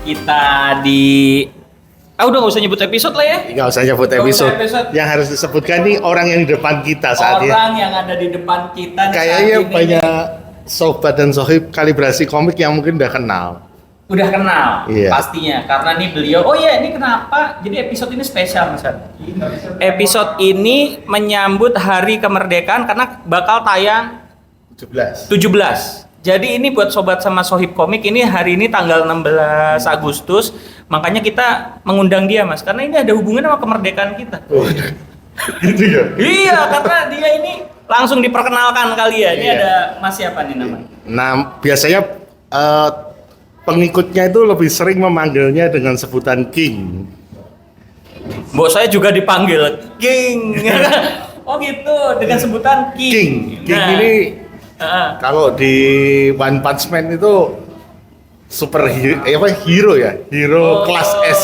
kita di udah nggak usah nyebut episode lah ya. Nggak usah nyebut episode. Yang harus disebutkan nih orang yang di depan kita saat ini. Orang yang ada di depan kita nih Kayaknya saat ini banyak sobat dan sohib kalibrasi komik yang mungkin udah kenal. udah kenal Iya. pastinya karena nih beliau. Oh iya, ini kenapa? Jadi episode ini spesial Mas. Episode ini menyambut Hari Kemerdekaan karena bakal tayang 17. Jadi ini buat sobat sama sohib komik, ini hari ini tanggal 16 Agustus. Makanya kita mengundang dia Mas, karena ini ada hubungannya sama kemerdekaan kita. Gitu ya? Iya, karena dia ini langsung diperkenalkan kali ya. Ini Iya. ada Mas siapa nih namanya? Nah, biasanya pengikutnya itu lebih sering memanggilnya dengan sebutan King. Mbok saya juga dipanggil King. Oh gitu, dengan sebutan King. King ini kalau di One Punch Man itu super hero ya, hero kelas S.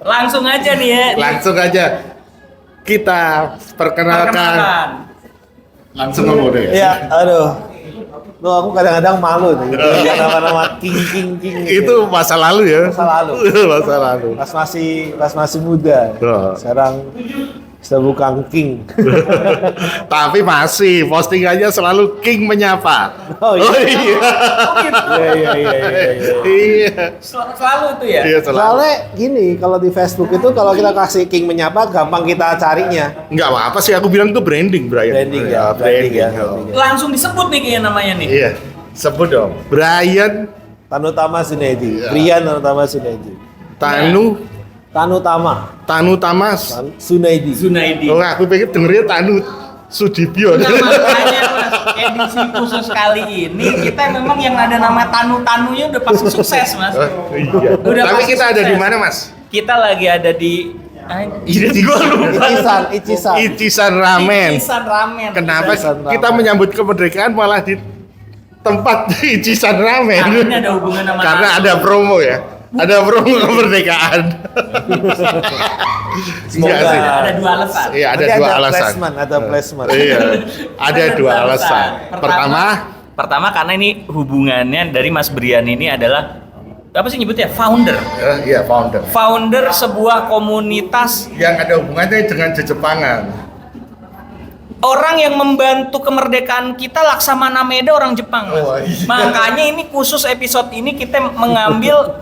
Langsung aja nih ya. Langsung aja kita perkenalkan. Langsung ngomong deh. Iya, aduh. Loh, aku kadang-kadang malu nih. Nama-nama King gitu. Itu masa lalu ya. Masa lalu. Masa lalu. Pas masih muda. Oh. Sekarang sudah bukan King. Tapi masih postingannya selalu King menyapa. Oh iya. Iya. Iya. Iya. Selalu itu ya. Iya selalu. Soalnya gini, kalau di Facebook itu kalau kita kasih King menyapa, gampang kita carinya. Enggak apa-apa sih, aku bilang itu branding, Brian. Branding ya, branding ya. Langsung disebut nih kayak namanya nih. Iya. Sebut dong. Brian Tanutama Sunaidi. Iya. Brian Tanutama Sunaidi. Tanutama Sunaidi. Zunaidi. Oh, aku pikir dengernya Tanu Sudibyo. Nah, makanya Mas, edisi khusus kali ini kita memang yang ada nama Tanu-tanunya udah pasti sukses Mas. Oh, iya. Udah Tapi pasti kita ada di sukses. mana, Mas? Kita lagi ada di Gua lupa. Icisan. Icisan Ramen. Icisan Ramen. Kenapa Icisan Ramen. kita menyambut kemerdekaan malah di tempat Icisan Ramen? Nah, ini ada hubungan sama Karena Nasu. ada promo ya. Ada promo kemerdekaan. Semoga. Iya sih. Ada dua alasan. Iya, ada Nanti dua alasan. Ada placement. Iya. Ada dua alasan. Pertama karena ini hubungannya dari Mas Brian ini adalah apa sih nyebutnya? Founder. Iya, founder. Founder sebuah komunitas Yang ada hubungannya dengan Jepangan. orang yang membantu kemerdekaan kita. Laksamana Meda orang Jepang Mas. Oh, iya. Makanya ini khusus episode ini kita mengambil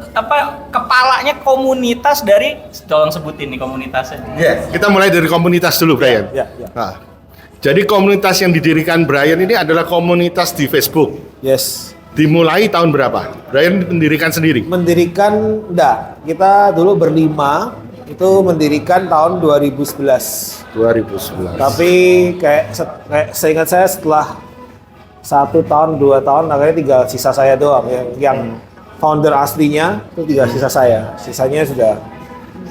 kepalanya komunitas dari, tolong sebutin nih komunitasnya. Iya, kita mulai dari komunitas dulu, Brian. Iya. Nah, jadi komunitas yang didirikan Brian ini adalah komunitas di Facebook. Yes. Dimulai tahun berapa? Brian mendirikan sendiri. Mendirikan kita dulu berlima itu mendirikan tahun 2011. 2011. Tapi kayak seingat saya setelah 1 tahun 2 tahun akhirnya tinggal sisa saya doang yang founder aslinya itu tinggal sisa saya. Sisanya sudah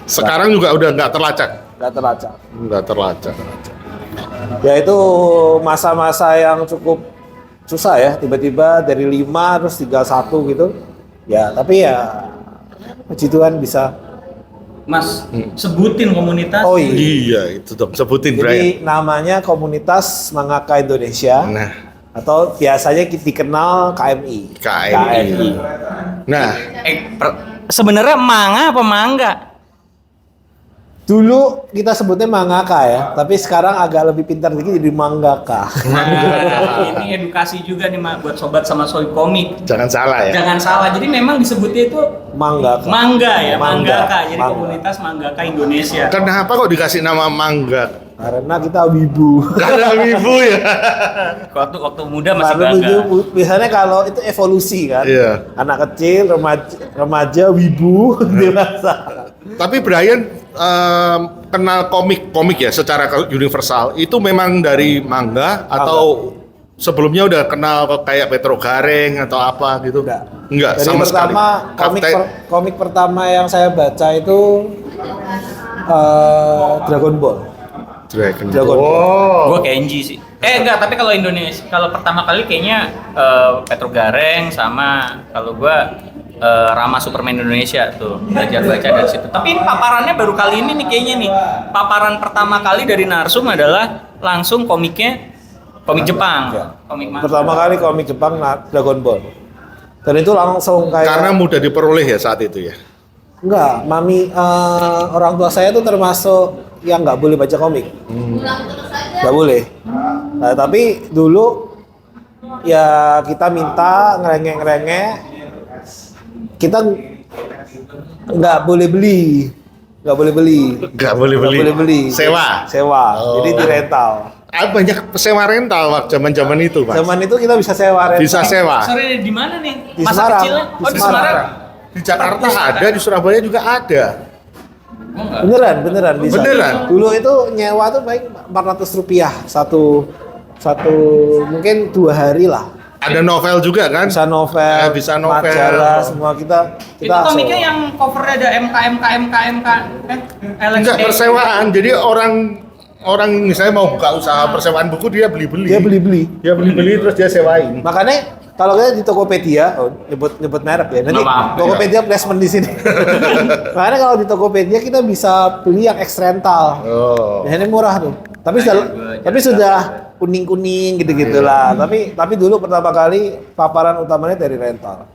Sekarang juga udah nggak terlacak. nggak terlacak. Nggak terlacak. Ya itu masa-masa yang cukup susah ya, tiba-tiba dari 5 terus tinggal 1 gitu. Ya, tapi ya puji Tuhan bisa. Mas, sebutin komunitas. Oh iya. Iya, itu dong. Sebutin, Brian. Jadi namanya Komunitas Mangaka Indonesia Nah, atau biasanya dikenal KMI. KMI. Nah, Sebenarnya manga apa mangga? Dulu kita sebutnya mangaka ya, tapi sekarang agak lebih pintar dikit jadi manggaka. Nah, ini edukasi juga nih buat sobat sama sohib komik. jangan salah ya. Jangan salah. Jadi memang disebutnya itu Manggaka. mangga ya, Mangga. manggaka. Jadi Mangga. komunitas manggaka Indonesia. Kenapa kok dikasih nama Mangga? Karena kita wibu. Karena wibu ya. Waktu muda masih Karena bangga. itu biasanya kalau itu evolusi kan. Iya. Anak kecil, remaja wibu, dewasa. Tapi Brian kenal komik ya secara universal itu memang dari manga atau sebelumnya udah kenal kayak Petro Gareng atau apa gitu? Enggak Jadi sama pertama sekali. komik pertama yang saya baca itu Dragon Ball. Dragon Ball. Oh. Gue Kenji sih. Enggak, tapi kalau Indonesia, kalau pertama kali kayaknya Petro Gareng sama kalau gue Rama Superman Indonesia tuh belajar baca dari situ. Tapi ini paparannya baru kali ini nih kayaknya nih. Paparan pertama kali dari Narsum adalah langsung komik Jepang. Ya. Komik manga. Pertama kali komik Jepang Dragon Ball. Dan itu langsung kayak Karena mudah diperoleh ya saat itu ya. enggak, orang tua saya tuh termasuk yang nggak boleh baca komik. Nggak boleh. Nah, tapi dulu ya kita minta ngerengek-ngerengek, kita nggak boleh beli. Nggak boleh beli. Sewa. Oh. Jadi dirental. Banyak sewa rental waktu zaman itu, Mas. Zaman itu kita bisa sewa rental. Bisa sewa. Sorry, di mana nih? Di Masa Semarang. kecilnya? Oh, di Semarang. Di Jakarta ada, di Surabaya juga ada. Beneran bisa. Beneran? Dulu itu nyewa tuh paling Rp400 satu mungkin 2 hari lah. Ada novel juga kan? Bisa novel, bisa novel. majalah, semua kita Itu komiknya yang covernya ada MK kan? Enggak persewaan. Jadi orang misalnya mau buka usaha persewaan buku dia beli-beli. dia beli. Dia beli-beli terus dia sewain. Makanya kalau kita di Tokopedia, nyebut merek ya. Nanti Maaf, Tokopedia placement di sini. Makanya kalau di Tokopedia kita bisa beli yang X rental. Oh. Ya, ini murah tuh. Tapi sudah kuning-kuning gitu-gitulah. Tapi dulu pertama kali paparan utamanya dari rental.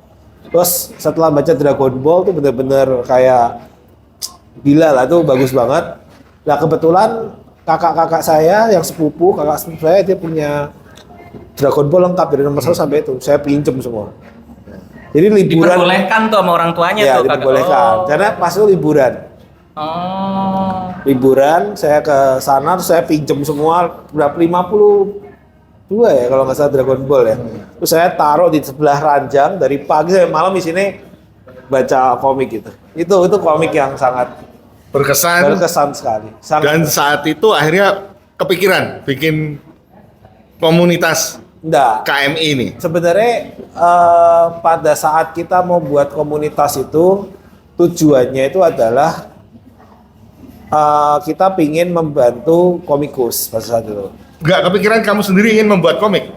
Terus setelah baca Dragon Ball tuh bener-bener kayak gila lah, tuh bagus banget. Nah kebetulan kakak-kakak saya yang sepupu, kakak sepupu saya dia punya Dragon Ball lengkap dari nomor 1 sampai itu. Saya pinjem semua. Jadi liburan. Diperbolehkan tuh sama orang tuanya Ya, tuh. diperbolehkan. Karena pas itu liburan. Oh. Liburan, saya ke sana, terus saya pinjem semua berapa 52 ya kalau nggak salah Dragon Ball ya. Terus saya taruh di sebelah ranjang dari pagi sampai malam di sini baca komik gitu. Itu komik yang sangat berkesan sekali. Dan saat itu akhirnya kepikiran bikin komunitas Enggak. KMI ini. Sebenarnya pada saat kita mau buat komunitas itu tujuannya itu adalah kita pingin membantu komikus pada saat itu. Nggak kepikiran kamu sendiri ingin membuat komik?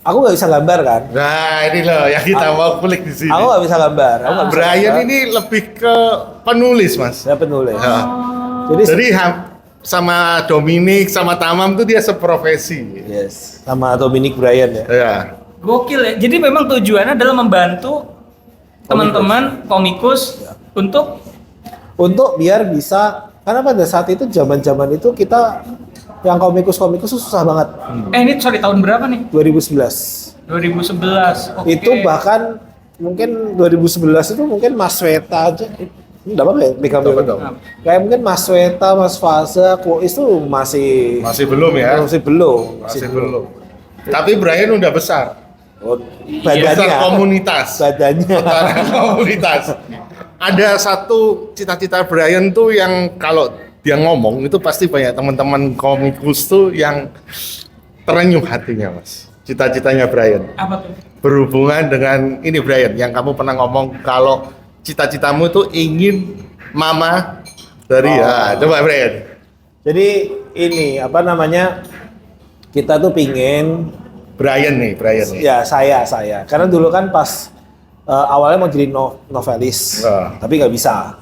Aku nggak bisa gambar kan? Nah ini loh yang kita mau kulik di sini. Aku nggak bisa gambar. Brian ini lebih ke penulis, Mas. Saya penulis. Ya. Jadi sama Dominic sama Tamam tuh dia seprofesi. Yes. Sama Dominic Brian ya. Ya. Gokil ya. Jadi memang tujuannya adalah membantu teman-teman komikus untuk biar bisa, karena pada saat itu zaman itu kita yang komikus susah banget. Ini sorry tahun berapa nih? 2011. 2011. Oke. Itu bahkan mungkin 2011 itu mungkin Mas Weta aja. Enggak apa-apa ya, Betul. kayak mungkin Mas Weta, Mas Faza, Kuis itu masih belum ya? Masih belum. Tapi Brian udah besar. Oh, Besar badannya. komunitas. Badannya. Komunitas. Ada satu cita-cita Brian tuh yang kalau dia ngomong itu pasti banyak teman-teman komikus tuh yang terenyuh hatinya, Mas. Cita-citanya Brian. Apa tuh? Berhubungan dengan ini Brian, yang kamu pernah ngomong kalau cita-citamu itu ingin mama dari coba Brian. Jadi ini apa namanya? Kita tuh pingin Brian nih. ya saya karena dulu kan pas awalnya mau jadi novelis, tapi nggak bisa.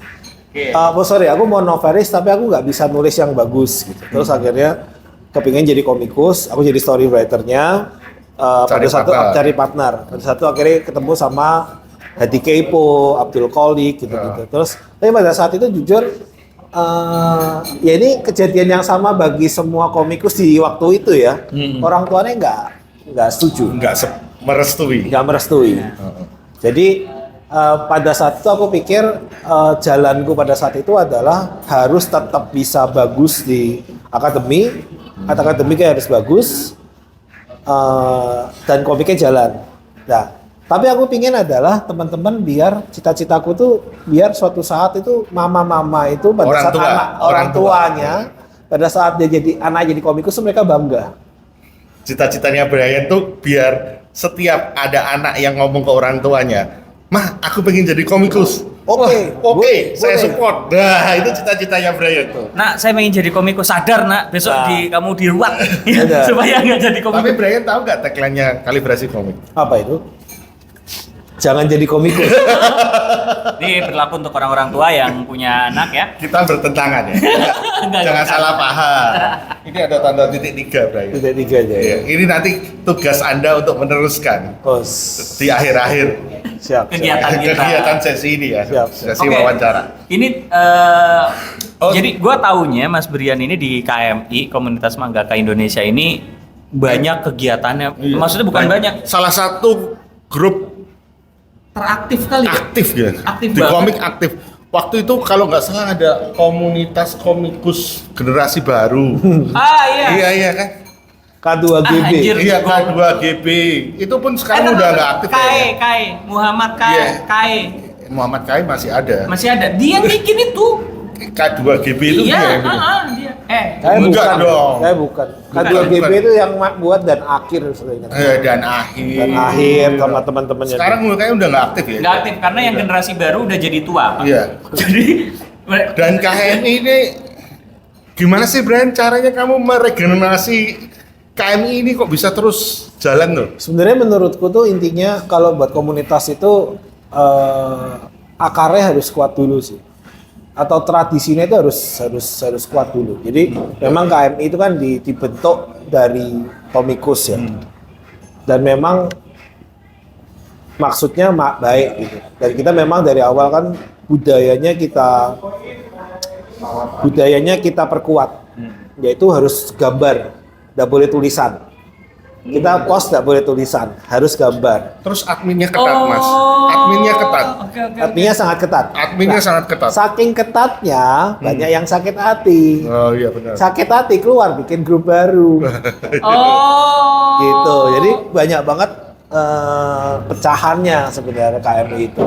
Okay. Aku mau novelis tapi aku nggak bisa nulis yang bagus gitu. Terus akhirnya kepingin jadi komikus, aku jadi storywriter-nya. Cari partner. Pada satu akhirnya ketemu sama Hadi Keipo, Abdul Qolik gitu-gitu. Terus tapi pada saat itu jujur ya ini kejadian yang sama bagi semua komikus di waktu itu ya. Orang tuanya nggak setuju. Nggak merestui. Jadi pada saat itu aku pikir jalanku pada saat itu adalah harus tetap bisa bagus di akademiknya harus bagus dan komiknya jalan. Nah, tapi aku pingin adalah teman-teman biar cita-citaku tuh biar suatu saat itu mama-mama itu pada orang tuanya pada saat dia jadi anak jadi komikus mereka bangga. Cita-citanya Brian tuh biar setiap ada anak yang ngomong ke orang tuanya, "Mah, aku pengen jadi komikus." Oke, saya support. Nah, itu cita-citanya Brian tuh. Nak, saya pengen jadi komikus. Sadar nak, besok kamu diruat Ada. supaya nggak jadi komikus. Tapi Brian tahu nggak tagline-nya Kalibrasi Komik? Apa itu? Jangan jadi komikus. Ini berlaku untuk orang-orang tua yang punya anak ya. Kita bertentangan ya. Jangan salah paham. Ini ada tanda titik 3, Brian. Titik 3 aja ya. Ini nanti tugas Anda untuk meneruskan Oh, di akhir-akhir. Siap. kegiatan kita. Kegiatan sesi ini ya. Siap. Sesi Oke. wawancara. Ini jadi gua taunya Mas Brian ini di KMI Komunitas Manggaka Indonesia ini banyak kegiatannya. Iya. Maksudnya bukan banyak, Salah satu grup teraktif kali ya. aktif ya. Aktif di banget. komik aktif. Waktu itu kalau nggak salah ada komunitas komikus generasi baru. Iya. Iya kan? K2GB. Anjir. Iya K2GB. Itu pun sekarang udah nggak aktif kayaknya. Kai, Muhammad Iya. Kai. Muhammad Kai masih ada. Masih ada. Dia bikin itu. K2GB itu Iya, dia yang bikin. dia. Kayak Enggak bukan dong. Kayak bukan. K2GB Bukan. itu yang buat dan akhir sudah ingat. Dan akhir. Dan akhir sama teman-temannya. Sekarang kayaknya udah nggak aktif ya. Nggak aktif karena yang generasi baru udah jadi tua, Pak. Iya. Jadi Dan KMI ini gimana sih Brian caranya kamu meregenerasi KMI ini kok bisa terus jalan tuh? Sebenarnya menurutku tuh intinya kalau buat komunitas itu akarnya harus kuat dulu sih. Atau tradisinya itu harus kuat dulu. Jadi memang KMI itu kan dibentuk dari komikus ya. Dan memang maksudnya baik gitu. Dan kita memang dari awal kan budayanya kita perkuat. Yaitu harus gambar, tidak boleh tulisan. Kita post tidak boleh tulisan, harus gambar. Terus adminnya ketat mas, adminnya ketat, Oke. Adminnya sangat ketat. adminnya Nah, sangat ketat. Saking ketatnya banyak yang sakit hati. Oh iya benar. Sakit hati keluar bikin grup baru. Oh. Gitu. Jadi banyak banget pecahannya sebenarnya KMI itu.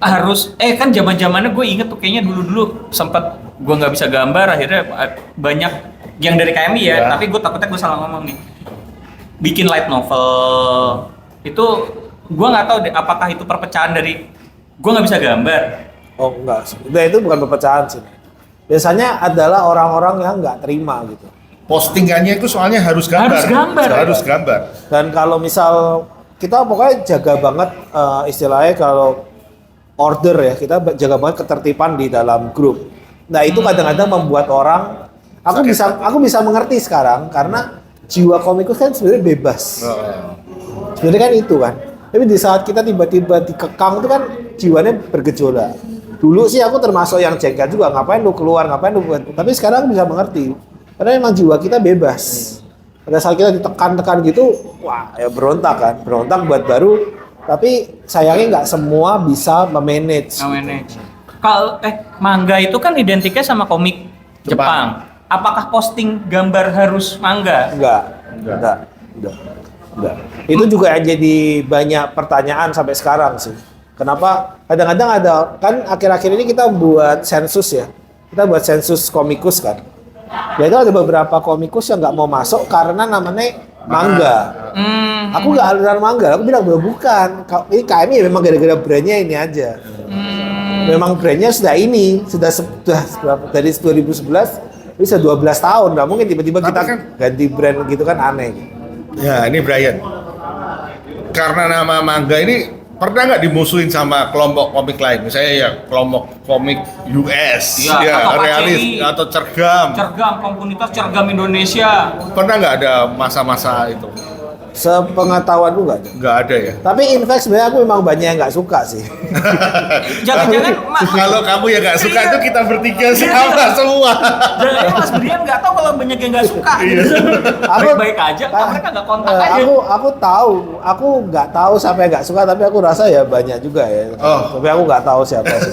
Harus kan zaman-zamannya gue inget tuh kayaknya dulu sempat gue nggak bisa gambar, akhirnya banyak yang dari KMI ya, Ya. tapi gue takutnya gue salah ngomong nih. Bikin light novel itu gue nggak tahu deh apakah itu perpecahan dari gue nggak bisa gambar. Oh enggak, nah, itu bukan perpecahan sih. Biasanya adalah orang-orang yang nggak terima gitu. Postingannya itu soalnya harus gambar. Harus gambar. Harus gambar. Dan kalau misal kita pokoknya jaga banget istilahnya kalau order ya, kita jaga banget ketertiban di dalam grup. Nah itu kadang-kadang membuat orang, aku bisa mengerti sekarang karena jiwa komikus kan sebenarnya bebas. Sebenarnya kan itu kan. Tapi di saat kita tiba-tiba dikekang itu kan jiwanya bergejolak. Dulu sih aku termasuk yang jengkel juga, ngapain lu keluar, ngapain lu buat. Tapi sekarang bisa mengerti. Karena memang jiwa kita bebas. Pada saat kita ditekan-tekan gitu, wah ya berontak kan. Berontak buat baru. Tapi sayangnya nggak semua bisa memanage. Kalau manga itu kan identiknya sama komik Jepang. Apakah posting gambar harus manga? Enggak. Itu juga yang jadi banyak pertanyaan sampai sekarang sih. Kenapa? Kadang-kadang ada, kan akhir-akhir ini kita buat sensus ya. Kita buat sensus komikus kan. Ya itu ada beberapa komikus yang nggak mau masuk karena namanya manga. Aku nggak aliran manga, aku bilang bukan. Ini KMI memang gara-gara brandnya ini aja. Memang brandnya sudah berapa, dari 2011 bisa 12 tahun, nggak mungkin tiba-tiba kita ganti brand gitu kan aneh. Ya ini Brian. Karena nama manga ini pernah nggak dimusuhin sama kelompok komik lain? Misalnya ya kelompok komik US, atau realis, KCI, atau cergam. komunitas cergam Indonesia. Pernah nggak ada masa-masa itu? Sepengetahuanku nggak ada. Nggak ada ya? Tapi in fact sebenarnya aku memang banyak yang nggak suka sih. Jangan-jangan Kalau kamu yang nggak suka itu kita bertiga sama semua. jangan Mas Brian nggak tahu kalau banyak yang nggak suka. Baik-baik aja, mereka nggak kontak aja. Aku tahu, aku nggak tahu siapa yang nggak suka, tapi aku rasa ya banyak juga ya. Tapi aku nggak tahu siapa sih.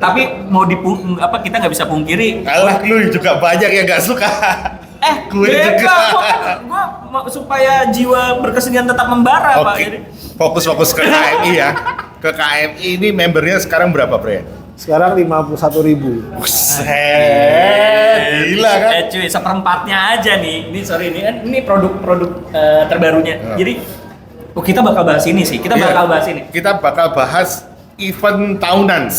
Tapi mau kita nggak bisa pungkiri. Alah lu juga banyak yang nggak suka. Gue juga. Gua supaya jiwa berkesenian tetap membara, Pak. Oke. Jadi Fokus ke KMI ya. Ke KMI ini membernya sekarang berapa, Bre? Sekarang 51.000. Buset. Gila kan? cuy, seperempatnya aja nih. Ini produk terbarunya. Jadi kita bakal bahas ini sih. Kita bakal bahas event tahunan.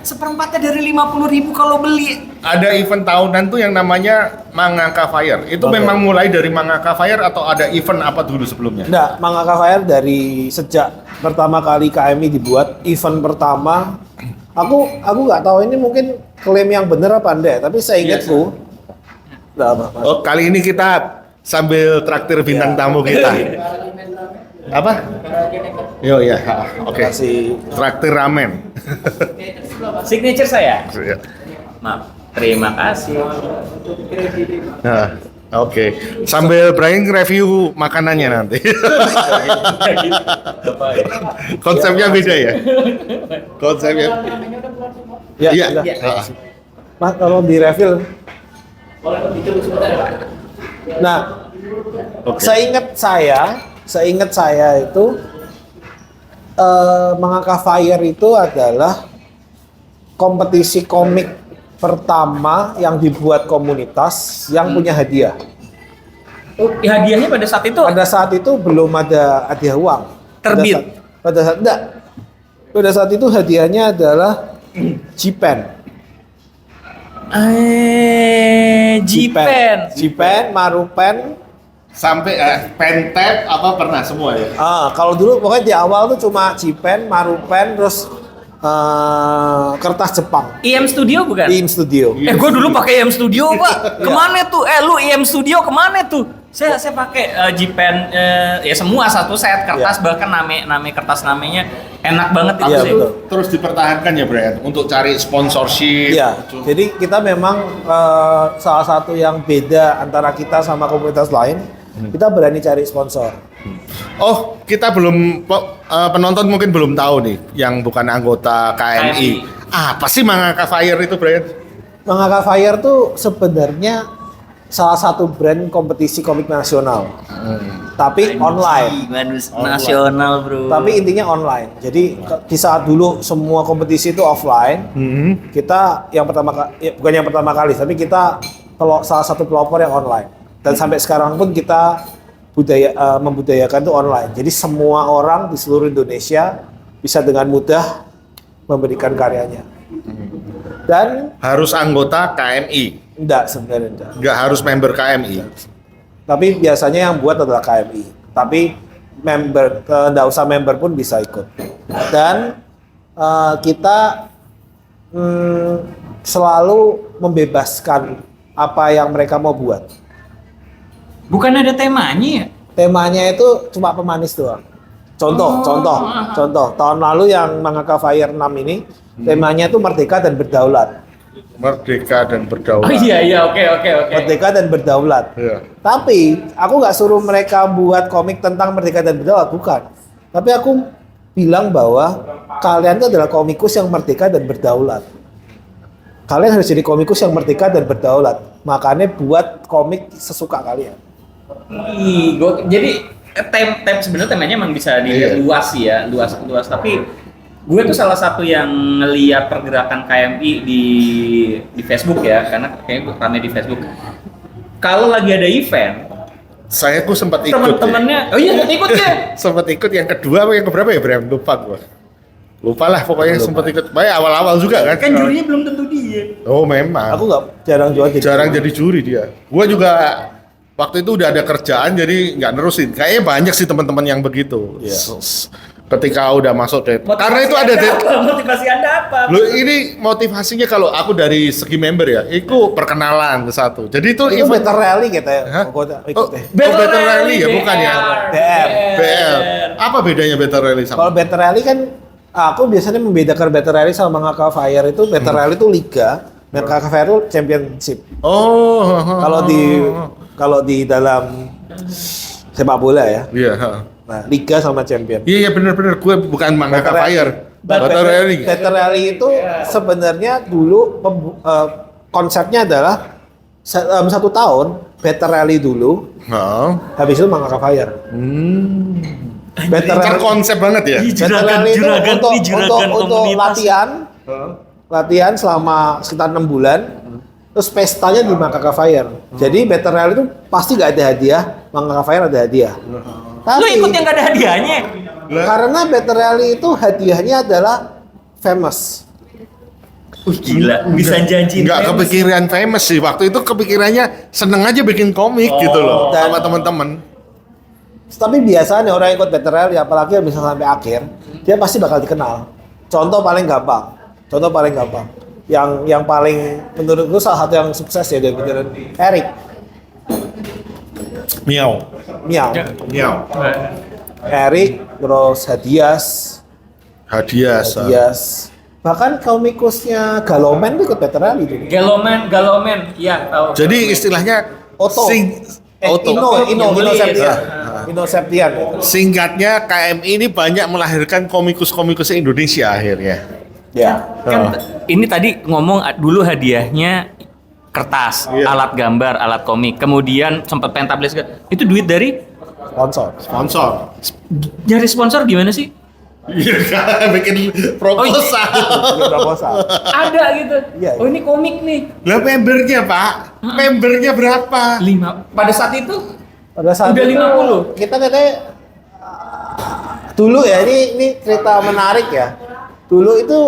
Seperempatnya dari 50.000 kalau beli. Ada event tahunan tuh yang namanya Mangaka Fire. Itu memang mulai dari Mangaka Fire atau ada event apa dulu sebelumnya? Enggak, Mangaka Fire dari sejak pertama kali KMI dibuat, event pertama. Aku nggak tahu ini mungkin klaim yang benar apa enggak, tapi saya ingatku. Oh, kali ini kita sambil traktir bintang tamu kita. Apa? Yo ya, oke. Kasih Traktir ramen. Signature saya. Iya. Maaf. Terima kasih. Nah, oke. Sambil Brian review makanannya nanti. Konsepnya beda ya? Konsepnya. ya, Iya. udah. Ah. Mas kalau di refill. Nah, Oke. seingat saya itu Mangaka Fire itu adalah kompetisi komik pertama yang dibuat komunitas yang punya hadiah. Oh, hadiahnya pada saat itu Pada saat itu belum ada hadiah uang. Terbit? Pada saat enggak. Pada saat itu hadiahnya adalah G-Pen. G-Pen. G-Pen, Marupen. Sampai pen tab apa pernah semua ya? Kalau dulu pokoknya di awal tuh cuma G-Pen, Marupen, terus kertas Jepang. IM Studio bukan? Im Studio. Gue dulu pakai IM Studio, Pak. Kemana tuh? Lu IM Studio kemana tuh? Saya pakai G-Pen, ya semua satu set kertas, bahkan nama kertas namanya enak banget itu Iya, sih. betul. Terus dipertahankan ya Brian untuk cari sponsorship. Iya, jadi kita memang salah satu yang beda antara kita sama komunitas lain, kita berani cari sponsor. Oh, kita belum penonton mungkin belum tahu nih yang bukan anggota KMI. Apa sih Mangaka Fire itu, Brian? Mangaka Fire tuh sebenarnya salah satu brand kompetisi komik nasional, tapi online. Nasional, bro. Tapi intinya online. Jadi di saat dulu semua kompetisi itu offline, kita yang bukan yang pertama kali, tapi kita salah satu pelopor yang online. Dan sampai sekarang pun kita membudayakan itu online. Jadi semua orang di seluruh Indonesia bisa dengan mudah memberikan karyanya. Dan Harus anggota KMI, enggak sebenarnya enggak. nggak harus member KMI. Tapi biasanya yang buat adalah KMI. Tapi enggak usah member pun bisa ikut. Dan kita selalu membebaskan apa yang mereka mau buat. Bukan ada temanya ya? Temanya itu cuma pemanis doang. Contoh. Tahun lalu yang Mangaka Fire 6 ini temanya itu merdeka dan berdaulat. Merdeka dan berdaulat. Oh iya, oke. Merdeka dan berdaulat. Iya. Tapi aku nggak suruh mereka buat komik tentang merdeka dan berdaulat, bukan. Tapi aku bilang bahwa kalian itu adalah komikus yang merdeka dan berdaulat. Kalian harus jadi komikus yang merdeka dan berdaulat. Makanya buat komik sesuka kalian. Jadi sebenarnya temanya emang bisa dilihat luas sih ya, luas. Tapi gue tuh salah satu yang ngeliat pergerakan KMI di Facebook ya, karena kayaknya gue rame di Facebook. Kalau lagi ada event, Saya tuh sempat ikut. teman-temannya, oh iya ikut ya. Sempat ikut yang kedua apa yang keberapa ya, Brian? Lupa gua. Lupa lah pokoknya sempat ikut. Baik awal-awal juga kan. Kan jurinya belum tentu dia. Oh, memang. Aku nggak jarang Jadi juri dia. Gua juga waktu itu udah ada kerjaan jadi nggak nerusin. Kayaknya banyak sih teman-teman yang begitu. Iya. Ketika udah masuk karena itu ada motivasi Anda apa? Lu ini motivasinya kalau aku dari segi member ya, itu perkenalan ke satu. Jadi itu Itu Better Rally kita ya. Hah? Ikut deh. Better Rally ya, bukan ya? BR. BL. Apa bedanya Better Rally Kalau sama? Better Rally kan aku biasanya membedakan Better Rally sama Mangaka Fire itu Better Rally itu liga, Mangaka Fire itu championship. Oh. Kalau di dalam sepak bola ya. Iya. Nah, liga sama champion. Iya benar-benar gue bukan Mangaka Fire. Better Rally. Better Rally itu sebenarnya dulu konsepnya adalah 1 tahun Better Rally dulu, habis itu Mangaka Fire. Better Rally Terkonsep banget ya. Better Rally itu untuk latihan selama sekitar 6 bulan. Terus pestanya di Mangaka Fire. Jadi Better Rally itu pasti nggak ada hadiah, Mangaka Fire ada hadiah. Lu ikut yang gak ada hadiahnya? Karena Better Rally itu hadiahnya adalah famous. Gila, bisa janjiin. Nggak kepikiran famous sih. Waktu itu kepikirannya seneng aja bikin komik gitu loh. Dan- Sama teman-teman. Tapi biasanya orang yang ikut Better Rally, apalagi yang bisa sampai akhir, dia pasti bakal dikenal. Contoh paling gampang. Yang paling menurutku salah satu yang sukses ya dari Better Rally, Eric. Miau. Miau. Eric, terus Hadiah. Hadias. Bahkan komikusnya Galoman itu ikut veteran itu. Galomen, iya tahu. Jadi istilahnya Oto. Ino Septian. Ino Septian. Singkatnya KMI ini banyak melahirkan komikus-komikus Indonesia akhirnya. Ya. Kan ini tadi ngomong dulu hadiahnya kertas, Iya. alat gambar, alat komik. Kemudian sempat pentablis itu duit dari Sponsor. nyari sponsor gimana sih? Iya kan, bikin proposal. Proposal. Ada gitu. Iya, iya. Oh ini komik nih. Lah membernya Pak, membernya berapa? 5. Pada saat itu Pada saat Udah itu, 50. kita katanya dulu ya, ini cerita menarik ya. Dulu itu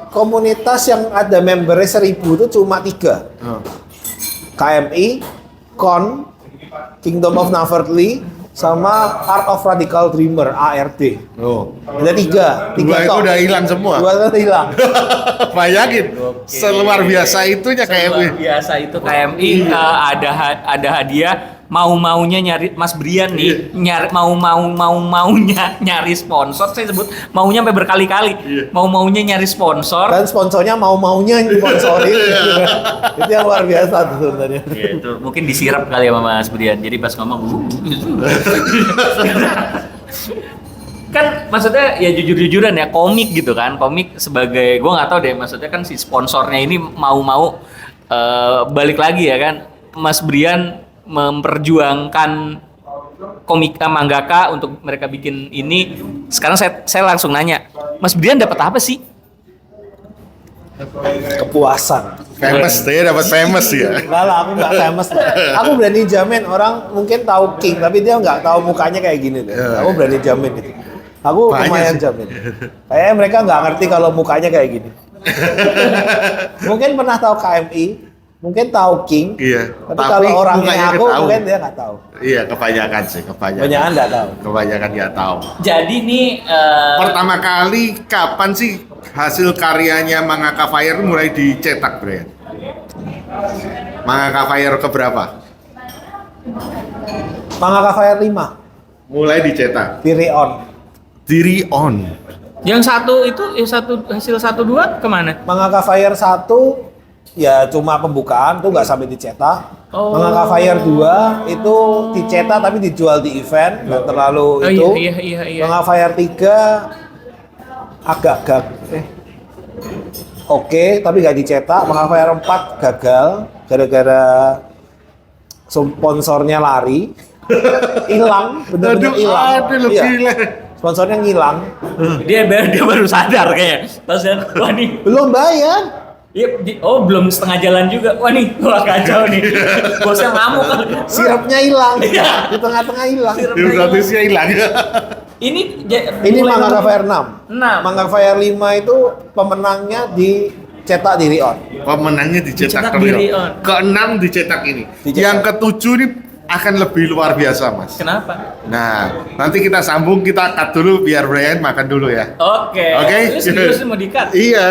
komunitas yang ada membernya 1000 itu cuma 3. KMI, KON, Kingdom of Neverly, sama Art of Radical Dreamer (ARD). Oh. Ada 3. 3 Dua itu top. udah hilang semua. 2 itu hilang. Bayangin, seluar biasa itunya luar KMI. biasa itu KMI ada hadiah mau-maunya nyari Mas Brian nih maunya nyari sponsor, saya sebut maunya sampai berkali-kali. Mau-maunya nyari sponsor. Dan sponsornya mau-maunya sponsorin. Itu yang luar biasa tuh sebenarnya. Gitu. Mungkin disirap kali sama Mas Brian. Jadi pas ngomong kan maksudnya ya jujur-jujuran ya, komik gitu kan. Komik sebagai gua nggak tahu deh, maksudnya kan si sponsornya ini mau-mau balik lagi ya kan. Mas Brian memperjuangkan komik mangaka untuk mereka bikin ini. Sekarang saya langsung nanya, Mas Brian dapat apa sih? Kepuasan. Famous deh, dapat famous ya. Enggak lah, aku nggak famous lah. Aku berani jamin orang mungkin tahu King, tapi dia nggak tahu mukanya kayak gini deh. Aku berani jamin itu. Aku Banyak lumayan sih. jamin. Kayaknya mereka nggak ngerti kalau mukanya kayak gini. Mungkin pernah tahu KMI, mungkin tahu King. Iya. Tapi kalau orangnya mukanya aku, nggak tahu. mungkin dia nggak tahu. Iya, kebanyakan sih, kebanyakan. Kebanyakan nggak tahu. Kebanyakan nggak tahu. Jadi nih Pertama kali kapan sih hasil karyanya Mangaka Fire mulai dicetak, Brian? Mangaka Fire keberapa? Mangaka Fire 5, Mulai dicetak. Diri On. Diri On. yang satu itu hasil 1-2 kemana? Mangaka Fire 1 ya cuma pembukaan tuh nggak sampai dicetak. Oh. Mangaka Fire 2 itu dicetak tapi dijual di event, nggak terlalu Oh, itu. iya. Mangaka Fire 3 agak oke, tapi nggak dicetak. Mangaka Fire 4 gagal gara-gara sponsornya lari. Hilang, bener-bener hilang. Aduh, Iya. gila. Sponsornya ngilang. Dia baru sadar kayaknya. Pas wah nih. Belum bayar. Iya, belum setengah jalan juga. Wah nih, wah kacau nih. Bosnya ngamuk kan. Sirapnya hilang. Iya. Di tengah-tengah hilang. Di gratisnya hilang. Ini Ini mulai Mangaka ngomong- Fire 6. 6. Mangaka Fire 5 itu pemenangnya dicetak di Rion. Pemenangnya dicetak Dicetak ke Diri On. Keenam dicetak ini. Dicetak. Yang ketujuh ini akan lebih luar biasa, Mas. Kenapa? Nah, nanti kita sambung, kita cut dulu biar Brian makan dulu ya. Oke. Oke? Lu serius mau di-cut? Iya.